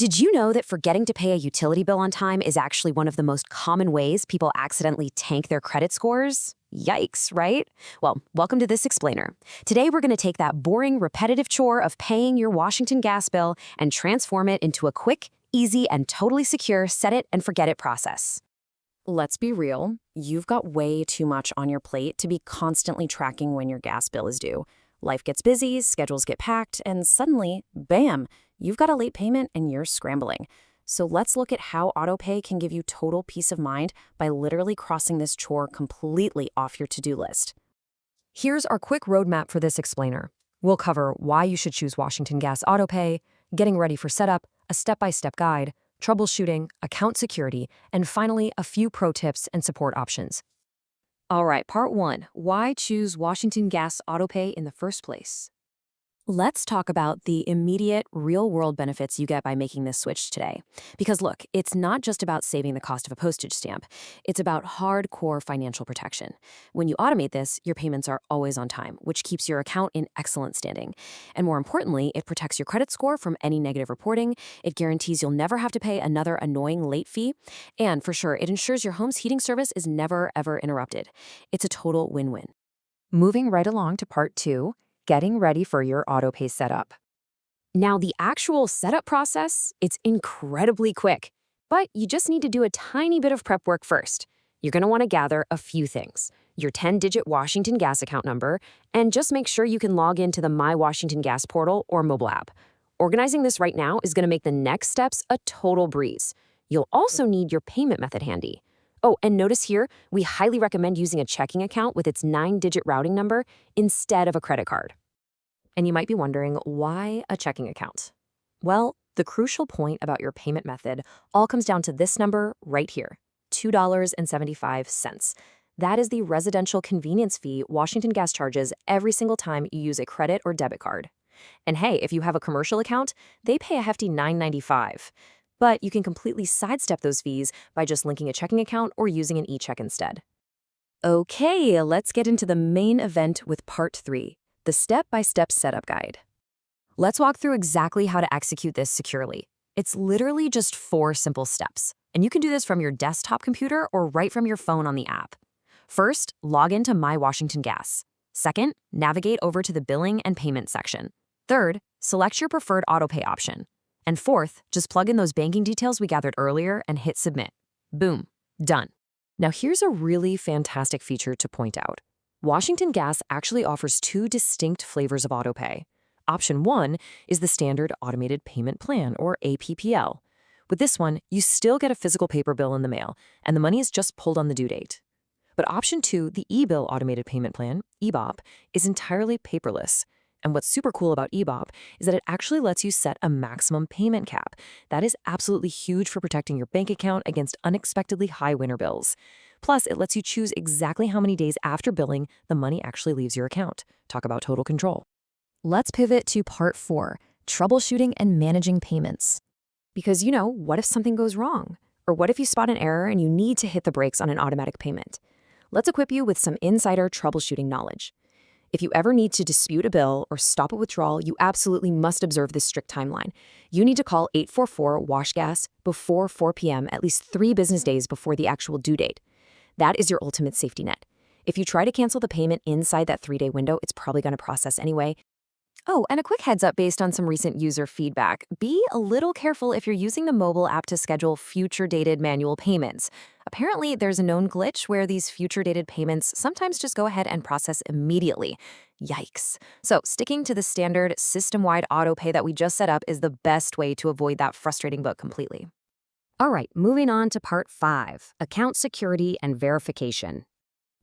Did you know that forgetting to pay a utility bill on time is actually one of the most common ways people accidentally tank their credit scores? Yikes, right? Well, welcome to This Explainer. Today we're going to take that boring, repetitive chore of paying your Washington gas bill and transform it into a quick, easy, and totally secure set it and forget it process. Let's be real, you've got way too much on your plate to be constantly tracking when your gas bill is due. Life gets busy, schedules get packed, and suddenly, bam, you've got a late payment and you're scrambling. So let's look at how Autopay can give you total peace of mind by literally crossing this chore completely off your to-do list. Here's our quick roadmap for This Explainer. We'll cover why you should choose Washington Gas Autopay, getting ready for setup, a step-by-step guide, troubleshooting, account security, and finally, a few pro tips and support options. All right, part 1. Why choose Washington Gas Autopay in the first place? Let's talk about the immediate, real-world benefits you get by making this switch today. Because look, it's not just about saving the cost of a postage stamp. It's about hardcore financial protection. When you automate this, your payments are always on time, which keeps your account in excellent standing. And more importantly, it protects your credit score from any negative reporting. It guarantees you'll never have to pay another annoying late fee. And for sure, it ensures your home's heating service is never, ever interrupted. It's a total win-win. Moving right along to part 2. Getting ready for your Autopay setup. Now, the actual setup process, it's incredibly quick, but you just need to do a tiny bit of prep work first. You're going to want to gather a few things: your 10-digit Washington Gas account number, and just make sure you can log into the My Washington Gas portal or mobile app. Organizing this right now is going to make the next steps a total breeze. You'll also need your payment method handy. Oh, and notice here, we highly recommend using a checking account with its 9-digit routing number instead of a credit card. And you might be wondering, why a checking account? Well, the crucial point about your payment method all comes down to this number right here, $2.75. That is the residential convenience fee Washington Gas charges every single time you use a credit or debit card. And hey, if you have a commercial account, they pay a hefty $9.95. But you can completely sidestep those fees by just linking a checking account or using an e-check instead. Okay, let's get into the main event with part 3, the step-by-step setup guide. Let's walk through exactly how to execute this securely. It's literally just 4 simple steps, and you can do this from your desktop computer or right from your phone on the app. First, log into My Washington Gas. Second, navigate over to the billing and payment section. Third, select your preferred autopay option. And fourth, just plug in those banking details we gathered earlier and hit submit. Boom, done. Now here's a really fantastic feature to point out. Washington Gas actually offers 2 distinct flavors of autopay. Option 1 is the standard automated payment plan, or APPL. With this one, you still get a physical paper bill in the mail, and the money is just pulled on the due date. But option 2, the e-bill automated payment plan, EBOP, is entirely paperless. And what's super cool about EBOP is that it actually lets you set a maximum payment cap. That is absolutely huge for protecting your bank account against unexpectedly high winter bills. Plus, it lets you choose exactly how many days after billing the money actually leaves your account. Talk about total control. Let's pivot to part 4, troubleshooting and managing payments. Because, what if something goes wrong? Or what if you spot an error and you need to hit the brakes on an automatic payment? Let's equip you with some insider troubleshooting knowledge. If you ever need to dispute a bill or stop a withdrawal, you absolutely must observe this strict timeline. You need to call 844-WASH-GAS before 4 p.m. at least 3 business days before the actual due date. That is your ultimate safety net. If you try to cancel the payment inside that 3-day window, it's probably going to process anyway. Oh, and a quick heads up based on some recent user feedback. Be a little careful if you're using the mobile app to schedule future-dated manual payments. Apparently, there's a known glitch where these future-dated payments sometimes just go ahead and process immediately. Yikes. So sticking to the standard system-wide autopay that we just set up is the best way to avoid that frustrating bug completely. All right, moving on to part 5, account security and verification.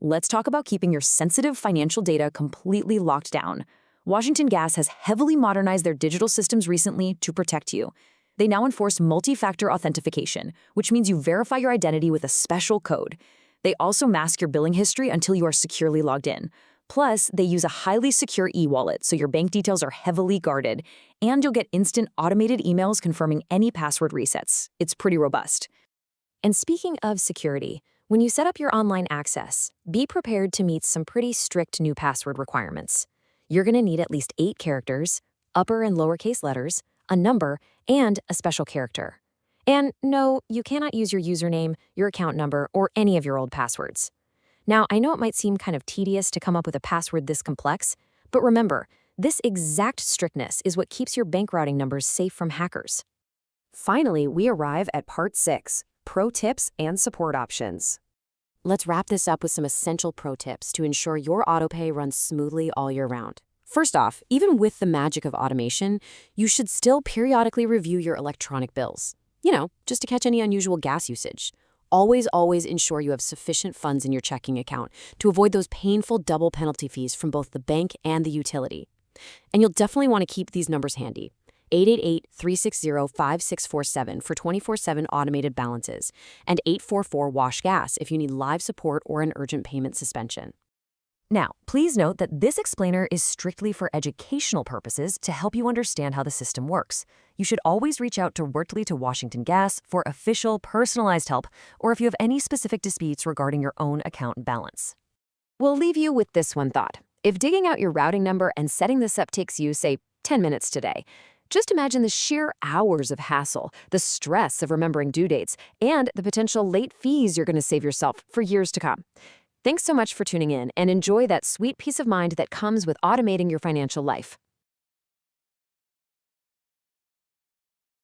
Let's talk about keeping your sensitive financial data completely locked down. Washington Gas has heavily modernized their digital systems recently to protect you. They now enforce multi-factor authentication, which means you verify your identity with a special code. They also mask your billing history until you are securely logged in. Plus, they use a highly secure e-wallet, so your bank details are heavily guarded, and you'll get instant automated emails confirming any password resets. It's pretty robust. And speaking of security, when you set up your online access, be prepared to meet some pretty strict new password requirements. You're going to need at least 8 characters, upper and lowercase letters, a number, and a special character. And no, you cannot use your username, your account number, or any of your old passwords. Now, I know it might seem kind of tedious to come up with a password this complex, but remember, this exact strictness is what keeps your bank routing numbers safe from hackers. Finally, we arrive at part 6, pro tips and support options. Let's wrap this up with some essential pro tips to ensure your autopay runs smoothly all year round. First off, even with the magic of automation, you should still periodically review your electronic bills. Just to catch any unusual gas usage. Always ensure you have sufficient funds in your checking account to avoid those painful double penalty fees from both the bank and the utility. And you'll definitely want to keep these numbers handy. 888-360-5647 for 24/7 automated balances, and 844-WASH-GAS if you need live support or an urgent payment suspension. Now, please note that this explainer is strictly for educational purposes to help you understand how the system works. You should always reach out directly to Washington Gas for official, personalized help, or if you have any specific disputes regarding your own account balance. We'll leave you with this one thought. If digging out your routing number and setting this up takes you, say, 10 minutes today, just imagine the sheer hours of hassle, the stress of remembering due dates, and the potential late fees you're going to save yourself for years to come. Thanks so much for tuning in, and enjoy that sweet peace of mind that comes with automating your financial life.